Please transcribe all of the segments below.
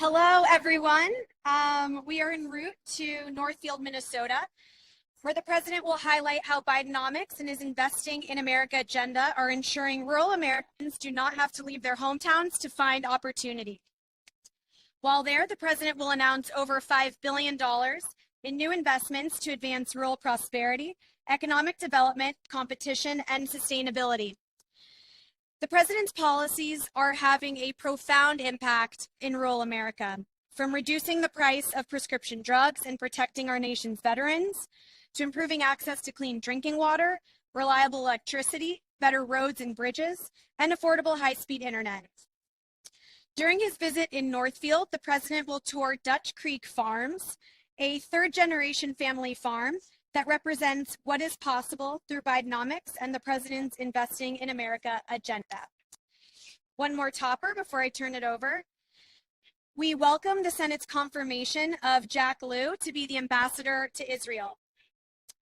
Hello, everyone. We are en route to Northfield, Minnesota, where the president will highlight how Bidenomics and his Investing in America agenda are ensuring rural Americans do not have to leave their hometowns to find opportunity. While there, the president will announce over $5 billion in new investments to advance rural prosperity, economic development, competition, and sustainability. The president's policies are having a profound impact in rural America, from reducing the price of prescription drugs and protecting our nation's veterans, to improving access to clean drinking water, reliable electricity, better roads and bridges, and affordable high-speed internet. During his visit in Northfield, the president will tour Dutch Creek Farms, a third-generation family farm that represents what is possible through Bidenomics and the president's Investing in America agenda. One more topper before I turn it over. We welcome the Senate's confirmation of Jack Lew to be the ambassador to Israel.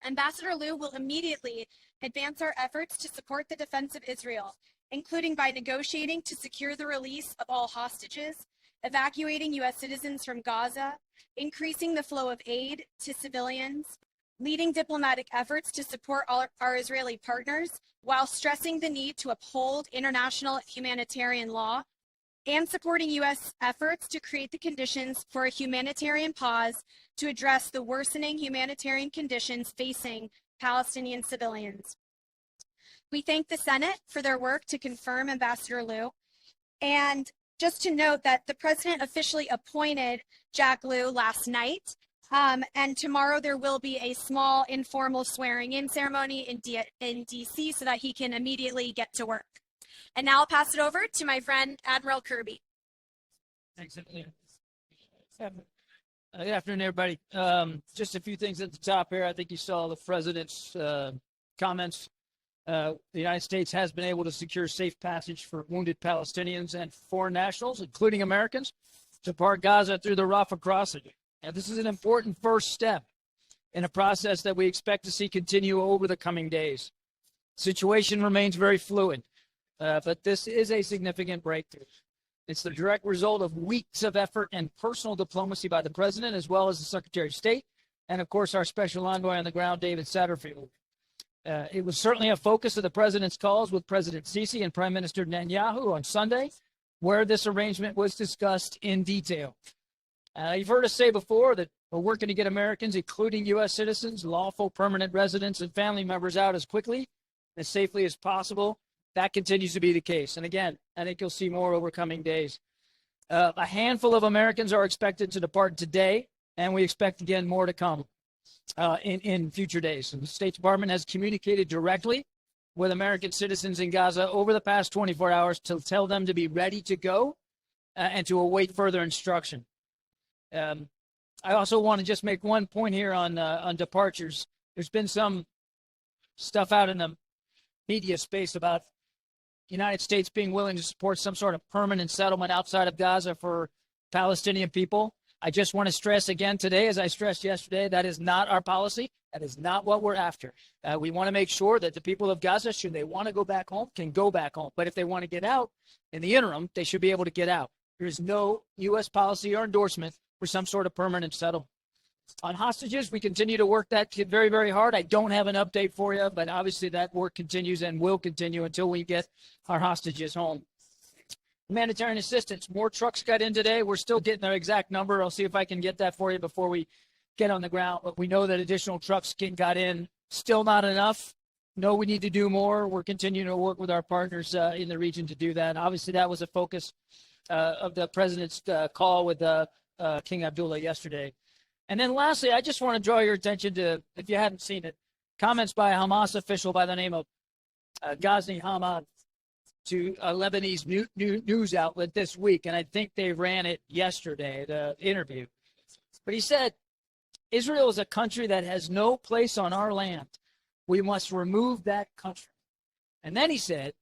Ambassador Lew will immediately advance our efforts to support the defense of Israel, including by negotiating to secure the release of all hostages, evacuating U.S. citizens from Gaza, increasing the flow of aid to civilians, leading diplomatic efforts to support our Israeli partners while stressing the need to uphold international humanitarian law, and supporting U.S. efforts to create the conditions for a humanitarian pause to address the worsening humanitarian conditions facing Palestinian civilians. We thank the Senate for their work to confirm Ambassador Lew. And just to note that the president officially appointed Jack Lew last night. And tomorrow there will be a small informal swearing-in ceremony in D.C. so that he can immediately get to work. And now I'll pass it over to my friend, Admiral Kirby. Thanks, Emilie. Good afternoon, everybody. Just a few things at the top here. I think you saw the president's comments. The United States has been able to secure safe passage for wounded Palestinians and foreign nationals, including Americans, to part Gaza through the Rafah crossing. Now, this is an important first step in a process that we expect to see continue over the coming days. The situation remains very fluid, but this is a significant breakthrough. It's the direct result of weeks of effort and personal diplomacy by the president, as well as the Secretary of State, and of course our special envoy on the ground, David Satterfield. It was certainly a focus of the president's calls with President Sisi and Prime Minister Netanyahu on Sunday, where this arrangement was discussed in detail. You've heard us say before that we're working to get Americans, including U.S. citizens, lawful permanent residents, and family members out as quickly, as safely as possible. That continues to be the case. And again, I think you'll see more over coming days. A handful of Americans are expected to depart today, and we expect, again, more to come in future days. And the State Department has communicated directly with American citizens in Gaza over the past 24 hours to tell them to be ready to go and to await further instruction. I also want to just make one point here on departures. There's been some stuff out in the media space about the United States being willing to support some sort of permanent settlement outside of Gaza for Palestinian people. I just want to stress again today, as I stressed yesterday, that is not our policy. That is not what we're after. We want to make sure that the people of Gaza, should they want to go back home, can go back home. But if they want to get out in the interim, they should be able to get out. There is no U.S. policy or endorsement for some sort of permanent settlement. On hostages, we continue to work that very, very hard. I don't have an update for you, but obviously that work continues and will continue until we get our hostages home. Humanitarian assistance, more trucks got in today. We're still getting their exact number. I'll see if I can get that for you before we get on the ground. But we know that additional trucks got in. Still not enough. No, we need to do more. We're continuing to work with our partners in the region to do that. Obviously, that was a focus of the president's call with King Abdullah yesterday. And then lastly, I just want to draw your attention to, if you hadn't seen it, comments by a Hamas official by the name of Ghazni Hamad to a Lebanese news outlet this week. And I think they ran it yesterday, the interview. But he said, Israel is a country that has no place on our land. We must remove that country. And then he said,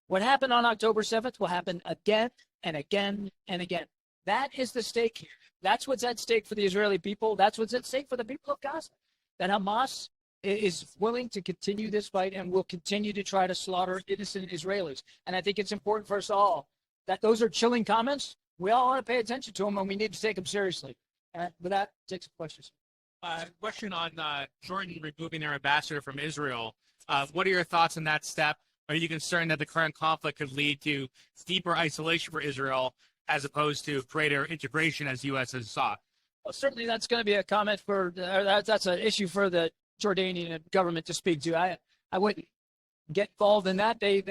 what happened on October 7th will happen again and again and again. That is the stake here. That's what's at stake for the Israeli people. That's what's at stake for the people of Gaza. That Hamas is willing to continue this fight and will continue to try to slaughter innocent Israelis. And I think it's important for us all that those are chilling comments, we all want to pay attention to them, and we need to take them seriously. With that, take some questions. Question on Jordan removing their ambassador from Israel. What are your thoughts on that step? Are you concerned that the current conflict could lead to deeper isolation for Israel as opposed to greater integration as the U.S. has sought? Well, certainly that's going to be a comment for, that's an issue for the Jordanian government to speak to. I wouldn't get involved in that. They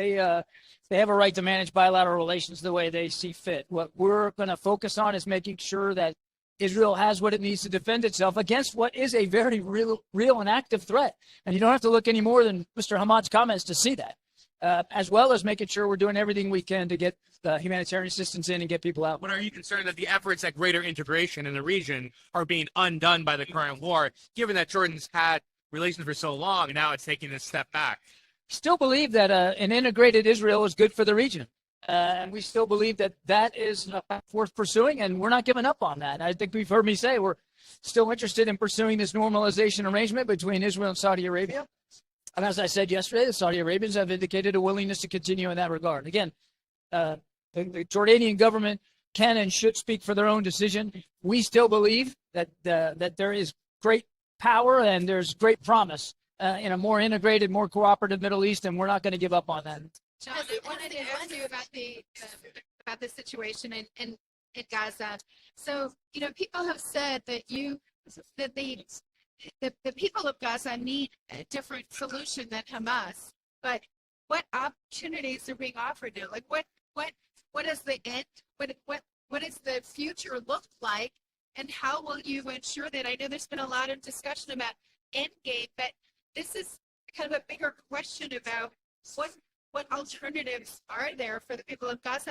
have a right to manage bilateral relations the way they see fit. What we're going to focus on is making sure that Israel has what it needs to defend itself against what is a very real and active threat. And you don't have to look any more than Mr. Hamad's comments to see that, as well as making sure we're doing everything we can to get humanitarian assistance in and get people out. But are you concerned that the efforts at greater integration in the region are being undone by the current war, given that Jordan's had relations for so long and now it's taking a step back? Still believe that an integrated Israel is good for the region. And we still believe that that is a path worth pursuing, and we're not giving up on that. I think we've heard me say we're still interested in pursuing this normalization arrangement between Israel and Saudi Arabia. And as I said yesterday, the Saudi Arabians have indicated a willingness to continue in that regard. Again, the Jordanian government can and should speak for their own decision. We still believe that there is great power and there's great promise in a more integrated, more cooperative Middle East, and we're not going to give up on that. John, I wanted to ask you about the situation in Gaza. So, people have said that the people of Gaza need a different solution than Hamas. But what opportunities are being offered now? Like, what is the end? What does the future look like? And how will you ensure that? I know there's been a lot of discussion about end game, but this is kind of a bigger question about what alternatives are there for the people of Gaza?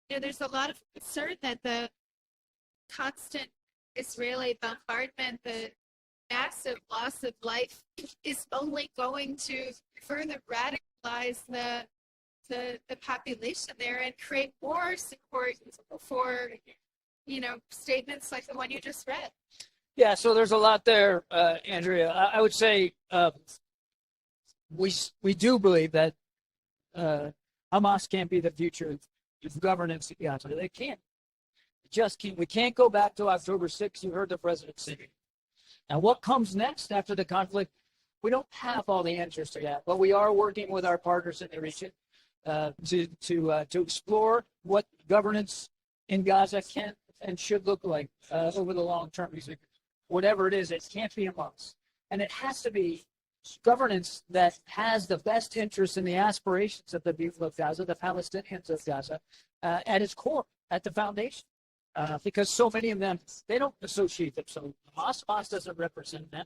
And, there's a lot of concern that the constant Israeli bombardment, the massive loss of life, is only going to further radicalize the population there and create more support for, statements like the one you just read. Yeah, so there's a lot there, Andrea. I would say we do believe that Hamas can't be the future of governance in Gaza. They can't. We can't go back to October 6th. You heard the president say. Now, what comes next after the conflict? We don't have all the answers to that, but we are working with our partners in the region to explore what governance in Gaza can and should look like over the long term. Whatever it is, it can't be Hamas, and it has to be governance that has the best interest in the aspirations of the people of Gaza, the Palestinians of Gaza, at its core, at the foundation. Because so many of them, they don't associate themselves with Hamas. Hamas doesn't represent them.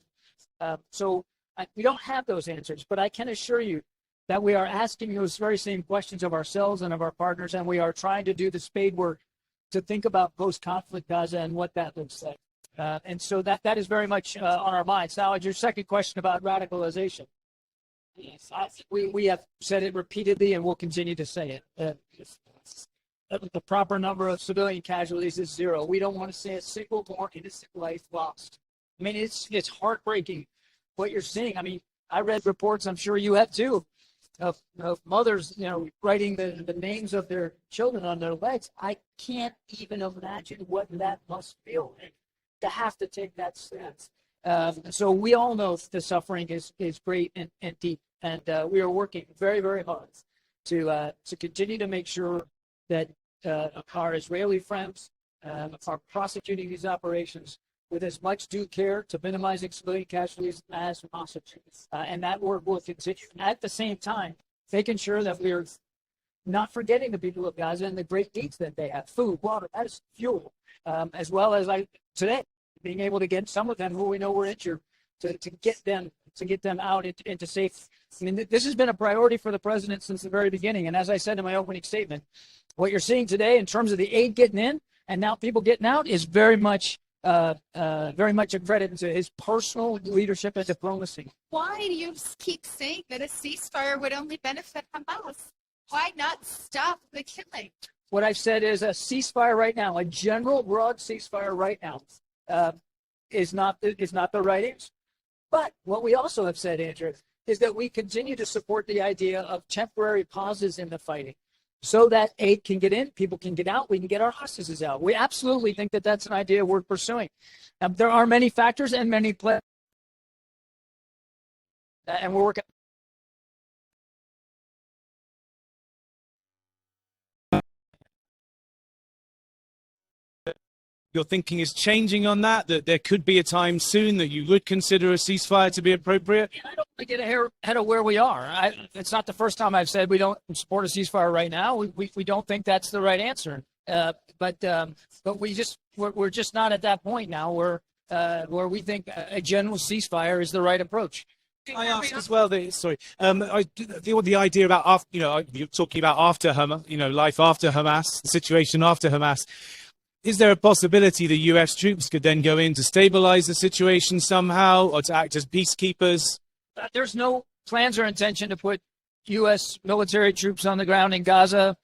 We don't have those answers, but I can assure you that we are asking those very same questions of ourselves and of our partners, and we are trying to do the spade work to think about post-conflict Gaza and what that looks like. And so that is very much on our minds. Now, your second question about radicalization. We have said it repeatedly and we'll continue to say it. The proper number of civilian casualties is 0. We don't want to see a single more innocent life lost. I mean, it's heartbreaking what you're seeing. I mean, I read reports, I'm sure you have too, of mothers, writing the names of their children on their legs. I can't even imagine what that must feel like to have to take that stance. So we all know the suffering is great and deep, and we are working very, very hard to continue to make sure that our Israeli friends are prosecuting these operations with as much due care to minimizing civilian casualties as possible. And that work will continue. At the same time, making sure that we're not forgetting the people of Gaza and the great needs that they have: food, water, medicine, fuel, as well as today, being able to get some of them who we know were injured to get them out into safety. I mean, this has been a priority for the president since the very beginning. And as I said in my opening statement, what you're seeing today in terms of the aid getting in and now people getting out is very much a credit to his personal leadership and diplomacy. Why do you keep saying that a ceasefire would only benefit Hamas? Why not stop the killing? What I've said is a ceasefire right now, a general broad ceasefire right now, is not the right answer. But what we also have said, Andrew, is that we continue to support the idea of temporary pauses in the fighting so that aid can get in, people can get out, we can get our hostages out. We absolutely think that that's an idea worth pursuing. There are many factors and many players, and we're working. Your thinking is changing on that there could be a time soon that you would consider a ceasefire to be appropriate? I don't want to get ahead of where we are. It's not the first time I've said we don't support a ceasefire right now. We don't think that's the right answer. But we're just not at that point now where we think a general ceasefire is the right approach. I ask as well. The idea about you're talking about after Hamas, life after Hamas, the situation after Hamas. Is there a possibility the U.S. troops could then go in to stabilize the situation somehow, or to act as peacekeepers? There's no plans or intention to put U.S. military troops on the ground in Gaza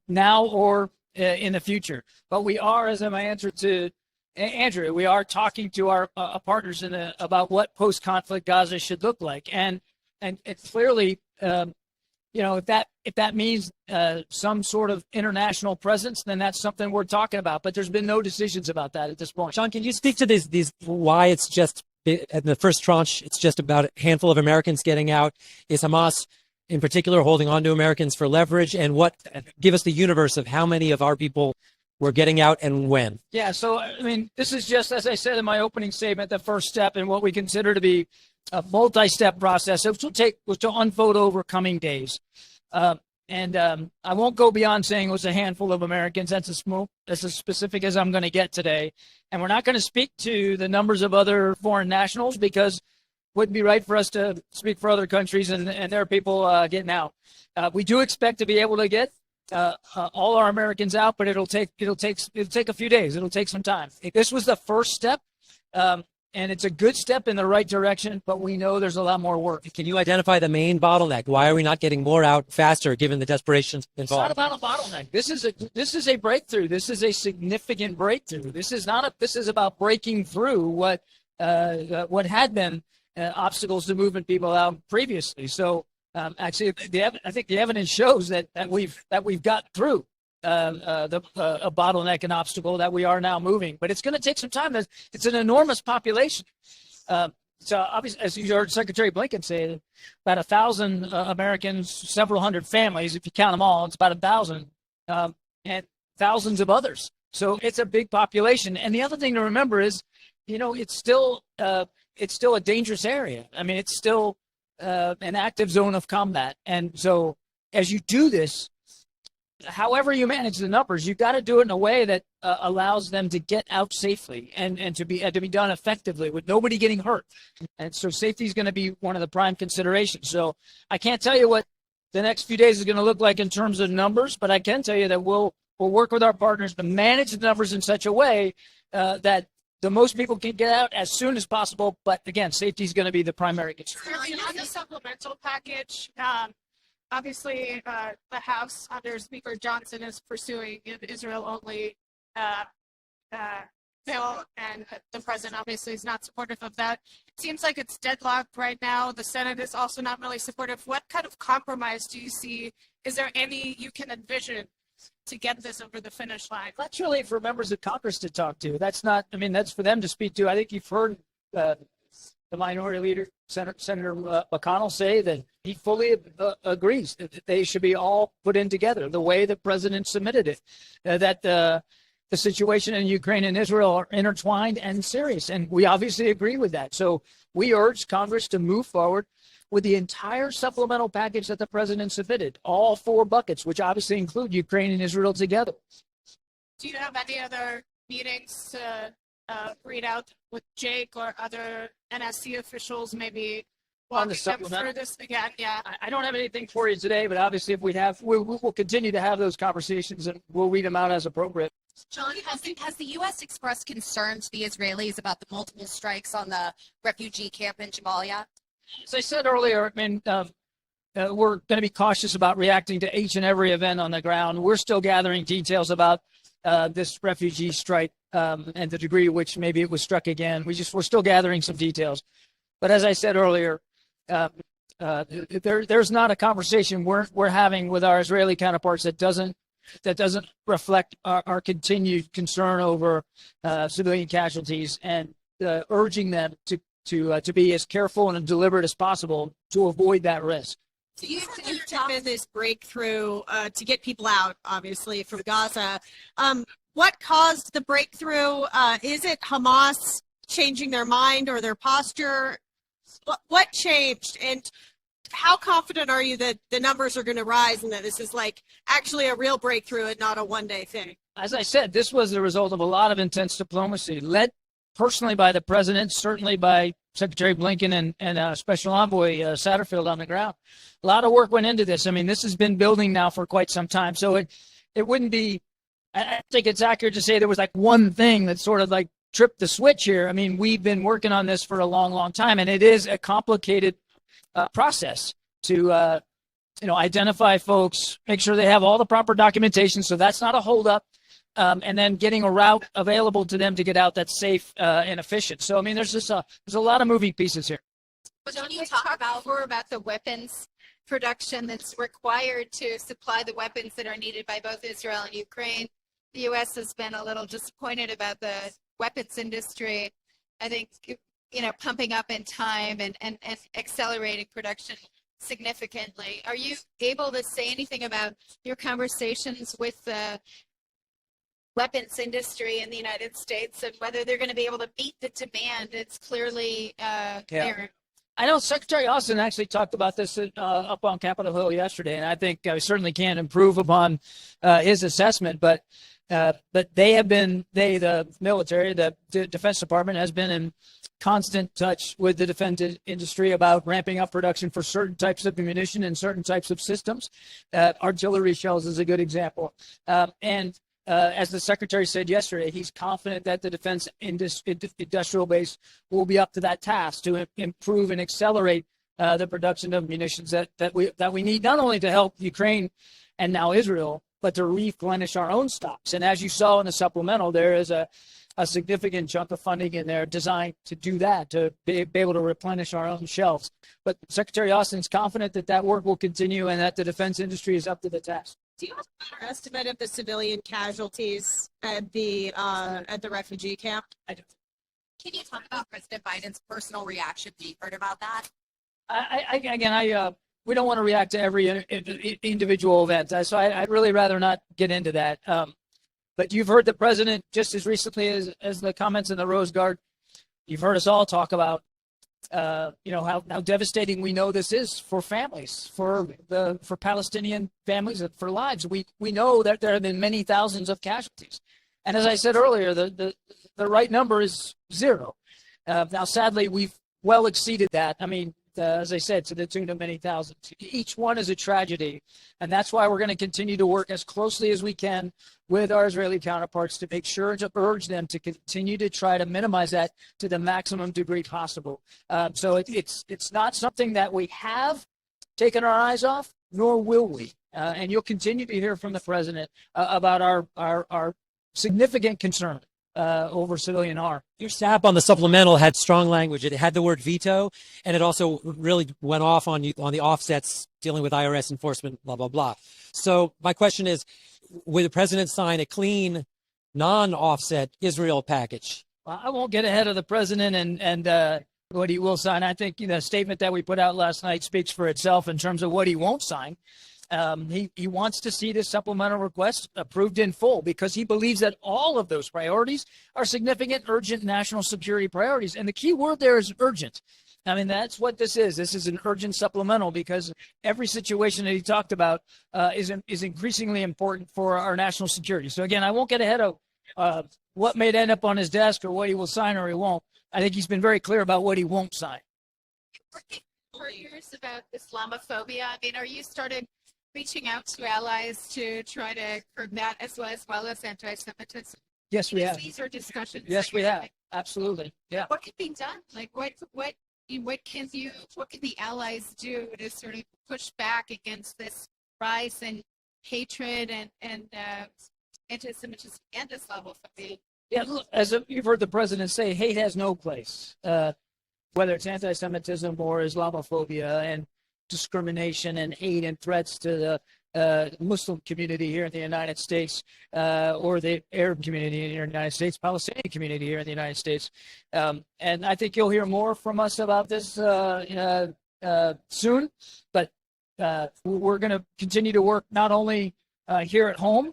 now or in the future. But we are, as my answer to Andrew, we are talking to our partners about what post-conflict Gaza should look like, and it's clearly. If that means some sort of international presence, then that's something we're talking about. But there's been no decisions about that at this point. Sean, can you speak to these why it's just in the first tranche, it's just about a handful of Americans getting out? Is Hamas in particular holding on to Americans for leverage? And give us the universe of how many of our people were getting out and when? Yeah, so, this is just, as I said in my opening statement, the first step in what we consider to be a multi-step process, which will unfold over coming days. I won't go beyond saying it was a handful of Americans. That's as specific as I'm going to get today. And we're not going to speak to the numbers of other foreign nationals because it wouldn't be right for us to speak for other countries and their people getting out. We do expect to be able to get all our Americans out, but it'll take a few days. It'll take some time. This was the first step. And it's a good step in the right direction, but we know there's a lot more work. Can you identify the main bottleneck? Why are we not getting more out faster, given the desperation involved? It's not about a bottleneck. This is a breakthrough. This is a significant breakthrough. This is about breaking through what had been obstacles to moving people out previously. So actually, I think the evidence shows that we've got through a bottleneck and obstacle that we are now moving, but it's going to take some time. It's an enormous population. So obviously, as you heard Secretary Blinken say, about 1,000 Americans, several hundred families, if you count them all, it's about 1,000, and thousands of others. So it's a big population. And the other thing to remember is, it's still a dangerous area. It's still an active zone of combat. And so as you do this, however you manage the numbers, you've got to do it in a way that allows them to get out safely and to be done effectively with nobody getting hurt. And so safety is going to be one of the prime considerations. So I can't tell you what the next few days is going to look like in terms of numbers, but I can tell you that we'll work with our partners to manage the numbers in such a way that the most people can get out as soon as possible. But again, safety is going to be the primary concern. On the supplemental package, obviously, the House under Speaker Johnson is pursuing an Israel-only bill, and the president obviously is not supportive of that. It seems like it's deadlocked right now. The Senate is also not really supportive. What kind of compromise do you see? Is there any you can envision to get this over the finish line? That's really for members of Congress to talk to. That's not, that's for them to speak to. I think you've heard the minority leader, Senator McConnell, say that he fully agrees that they should be all put in together the way the president submitted it, that the situation in Ukraine and Israel are intertwined and serious. And we obviously agree with that. So we urge Congress to move forward with the entire supplemental package that the president submitted, all four buckets, which obviously include Ukraine and Israel together. Do you have any other meetings to read out with Jake or other NSC officials, maybe on the walking them through this again? Yeah. I don't have anything for you today, but obviously if we'll continue to have those conversations and we'll read them out as appropriate. John, has the U.S. expressed concern to the Israelis about the multiple strikes on the refugee camp in Jabalia? As I said earlier, we're going to be cautious about reacting to each and every event on the ground. We're still gathering details about this refugee strike and the degree to which maybe it was struck again. We're still gathering some details. But as I said earlier, There's not a conversation we're having with our Israeli counterparts that doesn't reflect our continued concern over civilian casualties and urging them to be as careful and deliberate as possible to avoid that risk. So you've taken this breakthrough to get people out, obviously, from Gaza. What caused the breakthrough? Is it Hamas changing their mind or their posture? What changed? And how confident are you that the numbers are going to rise and that this is like actually a real breakthrough and not a one-day thing? As I said, this was the result of a lot of intense diplomacy, led personally by the president, certainly by Secretary Blinken and Special Envoy Satterfield on the ground. A lot of work went into this. I mean, this has been building now for quite some time. So it wouldn't be, I think it's accurate to say there was like one thing that sort of like tripped the switch here. I mean, we've been working on this for a long, long time, and it is a complicated process to, identify folks, make sure they have all the proper documentation. So that's not a holdup. And then getting a route available to them to get out that's safe and efficient. So, I mean, there's a lot of moving pieces here. But don't you talk more about the weapons production that's required to supply the weapons that are needed by both Israel and Ukraine? The U.S. has been a little disappointed about the weapons industry. I think, pumping up in time and accelerating production significantly. Are you able to say anything about your conversations with the weapons industry in the United States and whether they're going to be able to meet the demand? It's clearly there. I know Secretary Austin actually talked about this up on Capitol Hill yesterday, and I think I certainly can improve upon his assessment. But the military, the Defense Department has been in constant touch with the defense industry about ramping up production for certain types of ammunition and certain types of systems. Artillery shells is a good example. As the secretary said yesterday, he's confident that the defense industrial base will be up to that task to improve and accelerate the production of munitions that we need, not only to help Ukraine and now Israel, but to replenish our own stocks. And as you saw in the supplemental, there is a significant chunk of funding in there designed to do that, to be able to replenish our own shelves. But Secretary Austin's confident that work will continue and that the defense industry is up to the task. Do you have a better estimate of the civilian casualties at the refugee camp? Can you talk about President Biden's personal reaction? Have you heard about that? We don't want to react to every individual event, so I'd really rather not get into that. But you've heard the president just as recently as the comments in the Rose Garden. You've heard us all talk about, how devastating we know this is for families, for Palestinian families, and for lives. We know that there have been many thousands of casualties, and as I said earlier, the right number is 0. Now, sadly, we've well exceeded that. I mean, as I said, to the tune of many thousands. Each one is a tragedy, and that's why we're going to continue to work as closely as we can with our Israeli counterparts to make sure to urge them to continue to try to minimize that to the maximum degree possible. So it's not something that we have taken our eyes off, nor will we. And you'll continue to hear from the president about our significant concern over civilian harm. Your SAP on the supplemental had strong language. It had the word veto, and it also really went off on the offsets dealing with IRS enforcement, blah, blah, blah. So my question is, will the president sign a clean, non-offset Israel package? Well, I won't get ahead of the president and what he will sign. I think the statement that we put out last night speaks for itself in terms of what he won't sign. He wants to see this supplemental request approved in full because he believes that all of those priorities are significant, urgent national security priorities. And the key word there is urgent. I mean, that's what this is. This is an urgent supplemental because every situation that he talked about is increasingly important for our national security. So, again, I won't get ahead of what may end up on his desk or what he will sign or he won't. I think he's been very clear about what he won't sign. For years about Islamophobia, I mean, are you started reaching out to allies to try to curb that as well as anti-Semitism? Yes, we have. These are discussions. Yes, we have. Absolutely. Yeah. What can be done? Like what can the allies do to sort of push back against this rise in hatred and anti-Semitism and Islamophobia? Yeah, look, as you've heard the president say, hate has no place, whether it's anti-Semitism or Islamophobia. And discrimination and hate and threats to the Muslim community here in the United States, or the Arab community in the United States, Palestinian community here in the United States. And I think you'll hear more from us about this soon. But we're going to continue to work not only here at home,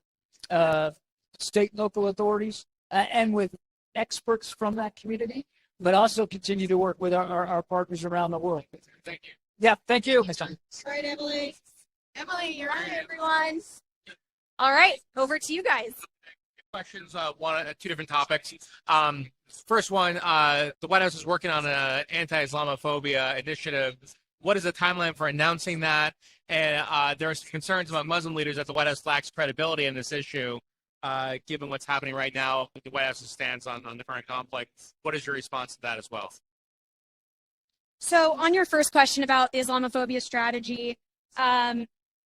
state and local authorities, and with experts from that community, but also continue to work with our partners around the world. Thank you. Yeah, thank you. All right, Emilie. Emilie, you're on. Hi, everyone. All right, over to you guys. Questions, two different topics. First one, the White House is working on an anti-Islamophobia initiative. What is the timeline for announcing that? And there are concerns among Muslim leaders that the White House lacks credibility in this issue, given what's happening right now, the White House's stance on the current conflict. What is your response to that as well? So on your first question about the Islamophobia strategy,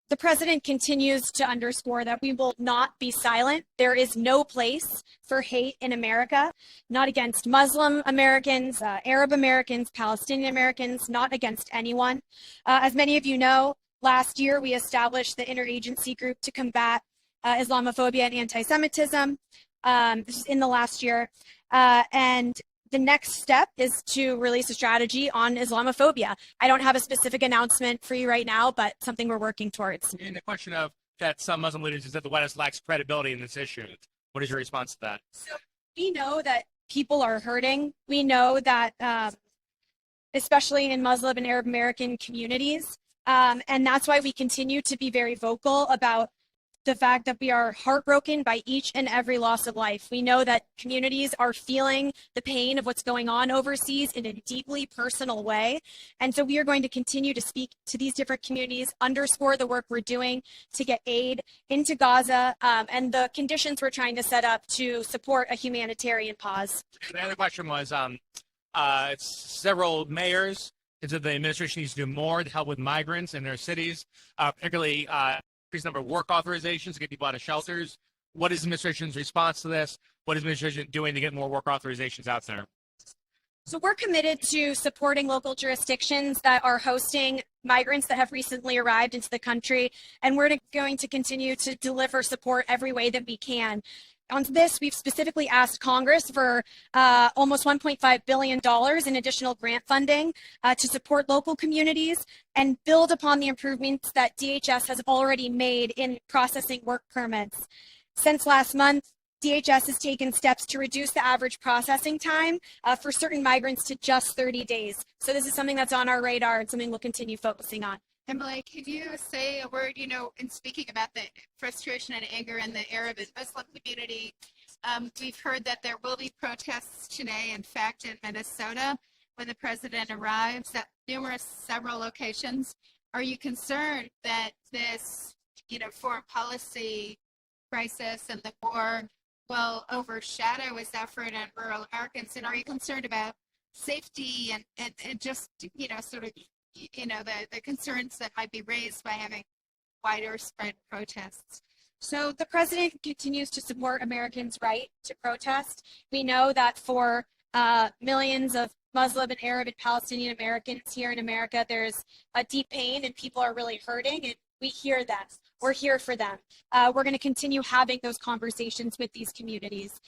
the president continues to underscore that we will not be silent. There is no place for hate in America, not against Muslim Americans, Arab Americans, Palestinian Americans, not against anyone. As many of you know, last year we established the interagency group to combat Islamophobia and anti-Semitism. This is in the last year. And the next step is to release a strategy on Islamophobia. I don't have a specific announcement for you right now, but something we're working towards. And the question of that some Muslim leaders is that the White House lacks credibility in this issue. What is your response to that? So we know that people are hurting. We know that, especially in Muslim and Arab American communities, and that's why we continue to be very vocal about the fact that we are heartbroken by each and every loss of life. We know that communities are feeling the pain of what's going on overseas in a deeply personal way. And so we are going to continue to speak to these different communities, underscore the work we're doing to get aid into Gaza, and the conditions we're trying to set up to support a humanitarian pause. The other question was, several mayors said the administration needs to do more to help with migrants in their cities, particularly increased number of work authorizations to get people out of shelters. What is the administration's response to this? What is the administration doing to get more work authorizations out there? So we're committed to supporting local jurisdictions that are hosting migrants that have recently arrived into the country, and we're going to continue to deliver support every way that we can. On this, we've specifically asked Congress for almost $1.5 billion in additional grant funding to support local communities and build upon the improvements that DHS has already made in processing work permits. Since last month, DHS has taken steps to reduce the average processing time for certain migrants to just 30 days. So this is something that's on our radar and something we'll continue focusing on. Emilie, could you say a word, in speaking about the frustration and anger in the Arab and Muslim community? We've heard that there will be protests today, in fact, in Minnesota when the president arrives at several locations. Are you concerned that this, foreign policy crisis and the war will overshadow his effort on rural Americans? And are you concerned about safety and just, sort of, the concerns that might be raised by having wider spread protests? So the president continues to support Americans' right to protest. We know that for millions of Muslim and Arab and Palestinian Americans here in America, there's a deep pain and people are really hurting, and we hear them. We're here for them. We're going to continue having those conversations with these communities.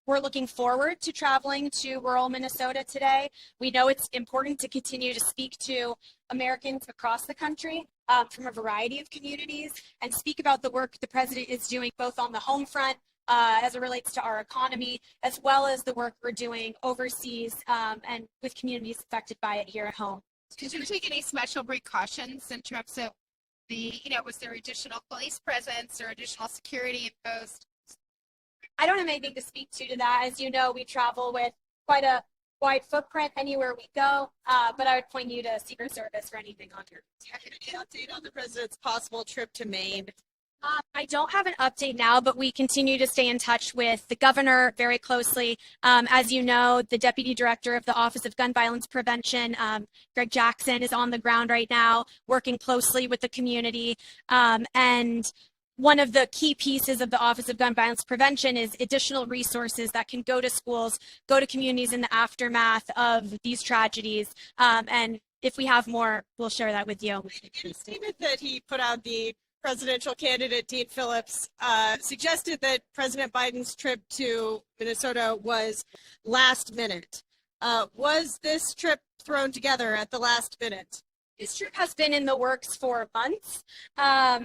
We're looking forward to traveling to rural Minnesota today. We know it's important to continue to speak to Americans across the country from a variety of communities and speak about the work the president is doing both on the home front as it relates to our economy, as well as the work we're doing overseas and with communities affected by it here at home. Did you take any special precautions in terms of was there additional police presence or additional security imposed? I don't have anything to speak to that. As you know, we travel with quite a wide footprint anywhere we go, but I would point you to Secret Service for anything on here. Do you have any update on the president's possible trip to Maine? I don't have an update now, but we continue to stay in touch with the governor very closely. As you know, the deputy director of the Office of Gun Violence Prevention, Greg Jackson, is on the ground right now, working closely with the community. And one of the key pieces of the Office of Gun Violence Prevention is additional resources that can go to schools, go to communities in the aftermath of these tragedies, and if we have more, we'll share that with you. In a statement that he put out, the presidential candidate, Dean Phillips, suggested that President Biden's trip to Minnesota was last minute. Was this trip thrown together at the last minute? This trip has been in the works for months. As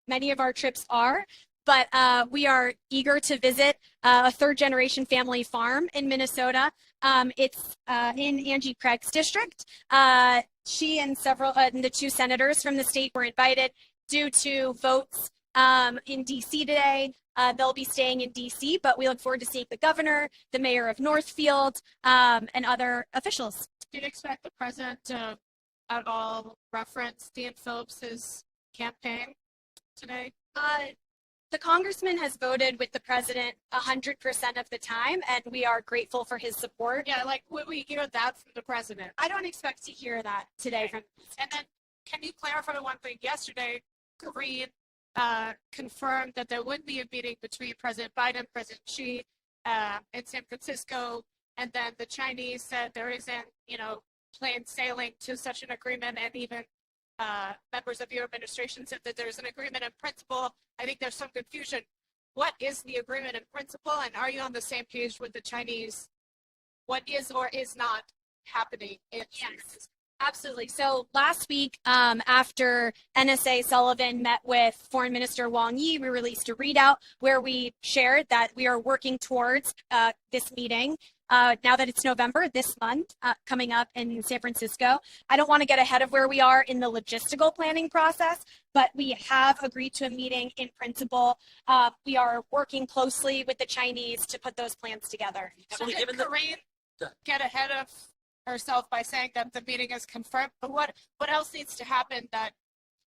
many of our trips are, but we are eager to visit a third-generation family farm in Minnesota. It's in Angie Craig's district. She and the two senators from the state were invited due to votes in D.C. today. They'll be staying in D.C., but we look forward to seeing the governor, the mayor of Northfield, and other officials. Do you expect the president to at all reference Dean Phillips's campaign today? The congressman has voted with the president 100% of the time, and we are grateful for his support. Yeah, like would we hear that from the president? I don't expect to hear that today from. And then, can you clarify one thing? Yesterday, Green confirmed that there would be a meeting between President Biden and President Xi in San Francisco, and then the Chinese said there isn't, plain sailing to such an agreement, and even members of your administration said that there's an agreement in principle. I think there's some confusion. What is the agreement in principle, and are you on the same page with the Chinese? What is or is not happening in San Francisco? Absolutely. So last week, after NSA Sullivan met with Foreign Minister Wang Yi, we released a readout where we shared that we are working towards this meeting. Now that it's November, this month, coming up in San Francisco. I don't want to get ahead of where we are in the logistical planning process, but we have agreed to a meeting in principle. We are working closely with the Chinese to put those plans together. So did Korean get ahead of herself by saying that the meeting is confirmed? But what else needs to happen that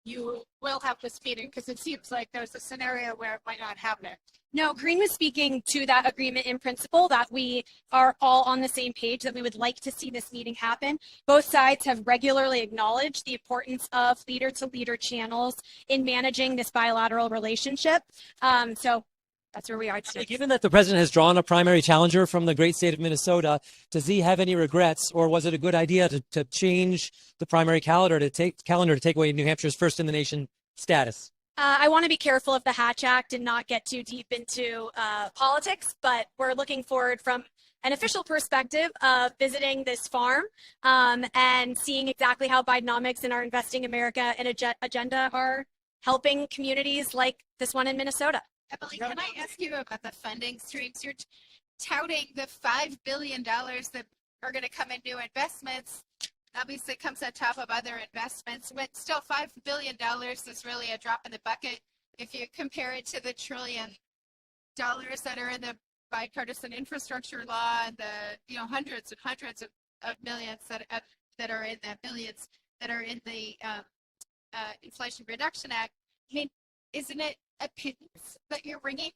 you will have this meeting? Because it seems like there's a scenario where it might not happen. No, Green was speaking to that agreement in principle, that we are all on the same page, that we would like to see this meeting happen. Both sides have regularly acknowledged the importance of leader-to-leader channels in managing this bilateral relationship. So that's where we are today. Given that the president has drawn a primary challenger from the great state of Minnesota, does he have any regrets, or was it a good idea to change the primary calendar to take away New Hampshire's first in the nation status? I want to be careful of the Hatch Act and not get too deep into politics, but we're looking forward from an official perspective of visiting this farm and seeing exactly how Bidenomics and our Investing America and agenda are helping communities like this one in Minnesota. Emilie, can I ask you about the funding streams? You're touting the $5 billion that are going to come in new investments. Obviously, it comes on top of other investments, but still $5 billion is really a drop in the bucket if you compare it to the $1 trillion that are in the bipartisan infrastructure law and the hundreds and hundreds of millions that are in the billions that are in the Inflation Reduction Act. I mean, isn't it a pittance that you're bringing?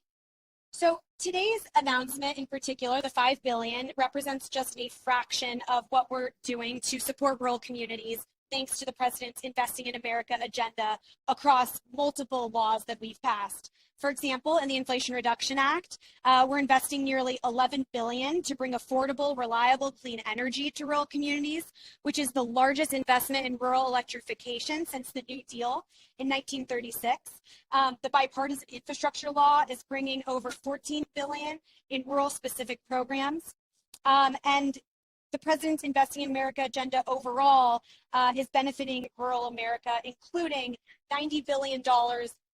So today's announcement in particular, the $5 billion, represents just a fraction of what we're doing to support rural communities, thanks to the president's Investing in America agenda across multiple laws that we've passed. For example, in the Inflation Reduction Act, we're investing nearly $11 billion to bring affordable, reliable, clean energy to rural communities, which is the largest investment in rural electrification since the New Deal in 1936. The bipartisan infrastructure law is bringing over $14 billion in rural-specific programs. And the president's Investing in America agenda overall is benefiting rural America, including $90 billion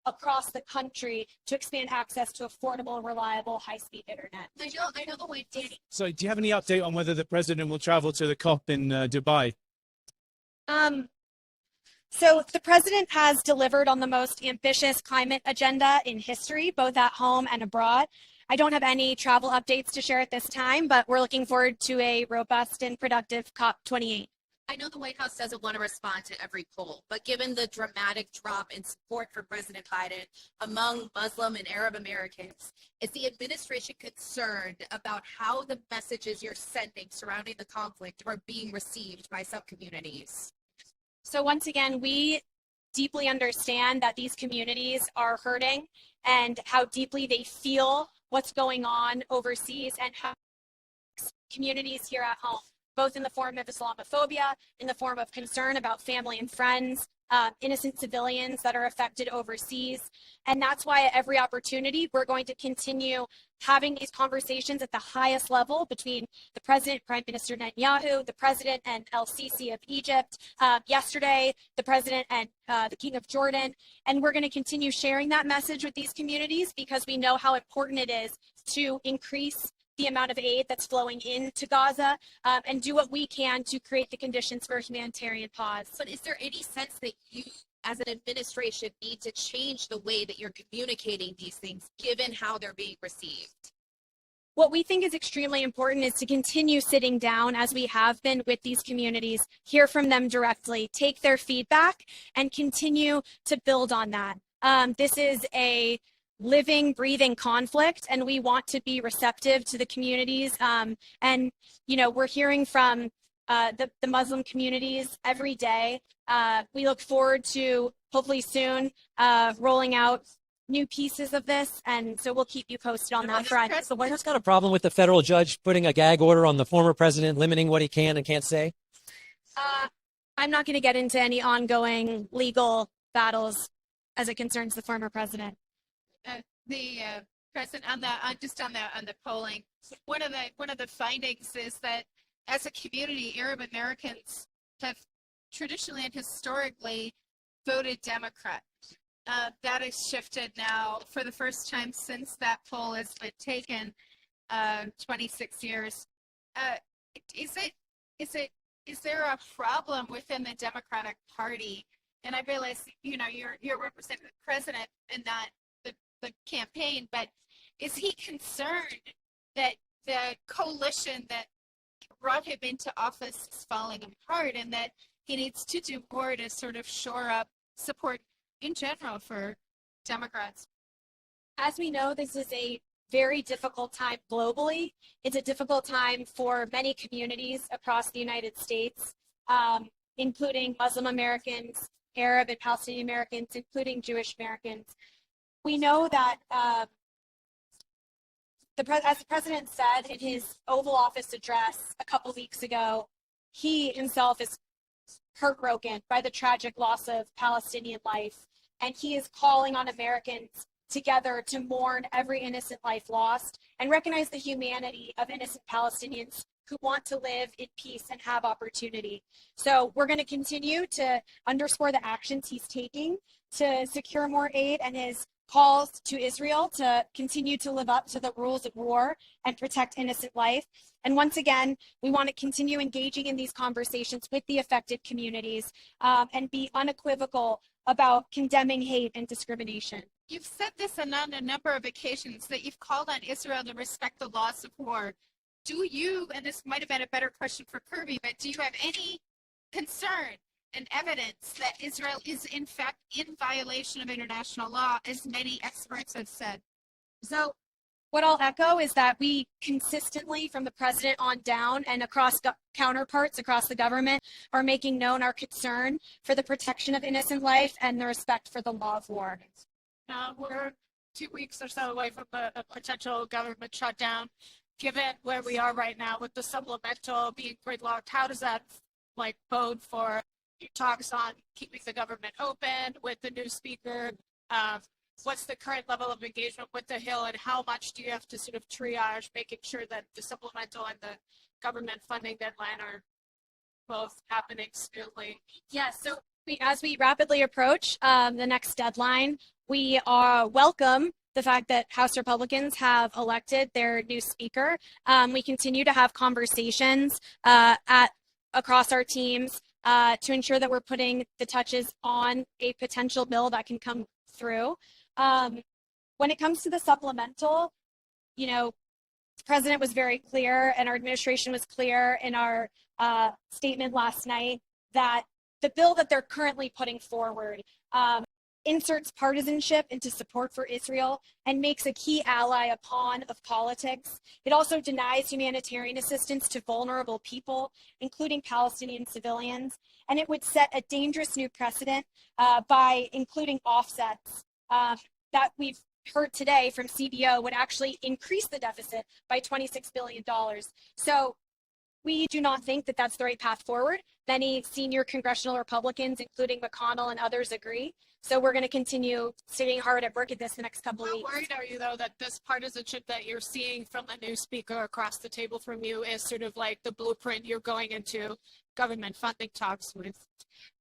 across the country to expand access to affordable, reliable, high-speed internet. I know the way Danny. So do you have any update on whether the president will travel to the COP in Dubai? So the president has delivered on the most ambitious climate agenda in history, both at home and abroad. I don't have any travel updates to share at this time, but we're looking forward to a robust and productive COP28. I know the White House doesn't want to respond to every poll, but given the dramatic drop in support for President Biden among Muslim and Arab Americans, is the administration concerned about how the messages you're sending surrounding the conflict are being received by some communities? So once again, we deeply understand that these communities are hurting and how deeply they feel what's going on overseas and how communities here at home. both in the form of Islamophobia, in the form of concern about family and friends, innocent civilians that are affected overseas. And that's why at every opportunity, we're going to continue having these conversations at the highest level between the president, Prime Minister Netanyahu, the president and El-Sisi of Egypt, yesterday, the president and the King of Jordan. And we're going to continue sharing that message with these communities because we know how important it is to increase the amount of aid that's flowing into Gaza and do what we can to create the conditions for a humanitarian pause. But is there any sense that you, as an administration, need to change the way that you're communicating these things, given how they're being received? What we think is extremely important is to continue sitting down as we have been with these communities, hear from them directly, take their feedback, and continue to build on that. This is a living, breathing conflict, and we want to be receptive to the communities. And, you know, we're hearing from the Muslim communities every day. We look forward to hopefully soon rolling out new pieces of this, and so we'll keep you posted on that front. The White House got a problem with the federal judge putting a gag order on the former president, limiting what he can and can't say? I'm not going to get into any ongoing legal battles as it concerns the former president. The president on the polling, one of the findings is that as a community, Arab Americans have traditionally and historically voted Democrat. That has shifted now for the first time since that poll has been taken, 26 years. Is there a problem within the Democratic Party? And I realize, you know, you're representing the president and not the campaign, but is he concerned that the coalition that brought him into office is falling apart and that he needs to do more to sort of shore up support in general for Democrats? As we know, this is a very difficult time globally. It's a difficult time for many communities across the United States, including Muslim Americans, Arab and Palestinian Americans, including Jewish Americans. We know that, as the president said in his Oval Office address a couple weeks ago, he himself is heartbroken by the tragic loss of Palestinian life, and he is calling on Americans together to mourn every innocent life lost and recognize the humanity of innocent Palestinians who want to live in peace and have opportunity. So we're going to continue to underscore the actions he's taking to secure more aid and his calls to Israel to continue to live up to the rules of war and protect innocent life. And once again, we want to continue engaging in these conversations with the affected communities and be unequivocal about condemning hate and discrimination. You've said this on a number of occasions that you've called on Israel to respect the laws of war. Do you, and this might have been a better question for Kirby, but do you have any concern and evidence that Israel is in fact in violation of international law, as many experts have said? So what I'll echo is that we consistently, from the president on down and across counterparts across the government, are making known our concern for the protection of innocent life and the respect for the law of war. We're 2 weeks or so away from a potential government shutdown. Given where we are right now with the supplemental being gridlocked, how does that bode for talks on keeping the government open with the new speaker? What's the current level of engagement with the Hill, and how much do you have to sort of triage, making sure that the supplemental and the government funding deadline are both happening smoothly? Yes, so as we rapidly approach the next deadline, we welcome the fact that House Republicans have elected their new speaker. We continue to have conversations across our teams to ensure that we're putting the touches on a potential bill that can come through. When it comes to the supplemental, you know, the president was very clear and our administration was clear in our statement last night that the bill that they're currently putting forward inserts partisanship into support for Israel and makes a key ally a pawn of politics. It also denies humanitarian assistance to vulnerable people, including Palestinian civilians, and it would set a dangerous new precedent by including offsets that we've heard today from CBO would actually increase the deficit by $26 billion. So We do not think that that's the right path forward. Many senior congressional Republicans, including McConnell and others, agree. So we're going to continue staying hard at work at this the next couple of How weeks. worried are you, though, that this partisanship that you're seeing from the new speaker across the table from you is sort of like the blueprint you're going into government funding talks with?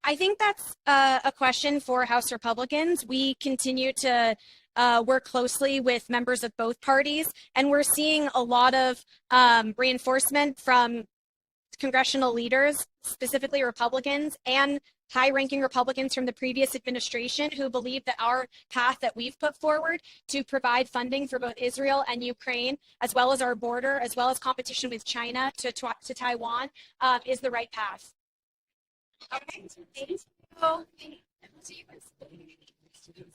I think that's a question for House Republicans. We continue to work closely with members of both parties, and we're seeing a lot of reinforcement from congressional leaders, specifically Republicans, and high-ranking Republicans from the previous administration who believe that our path that we've put forward to provide funding for both Israel and Ukraine, as well as our border, as well as competition with China to Taiwan, is the right path. Okay. Thank you.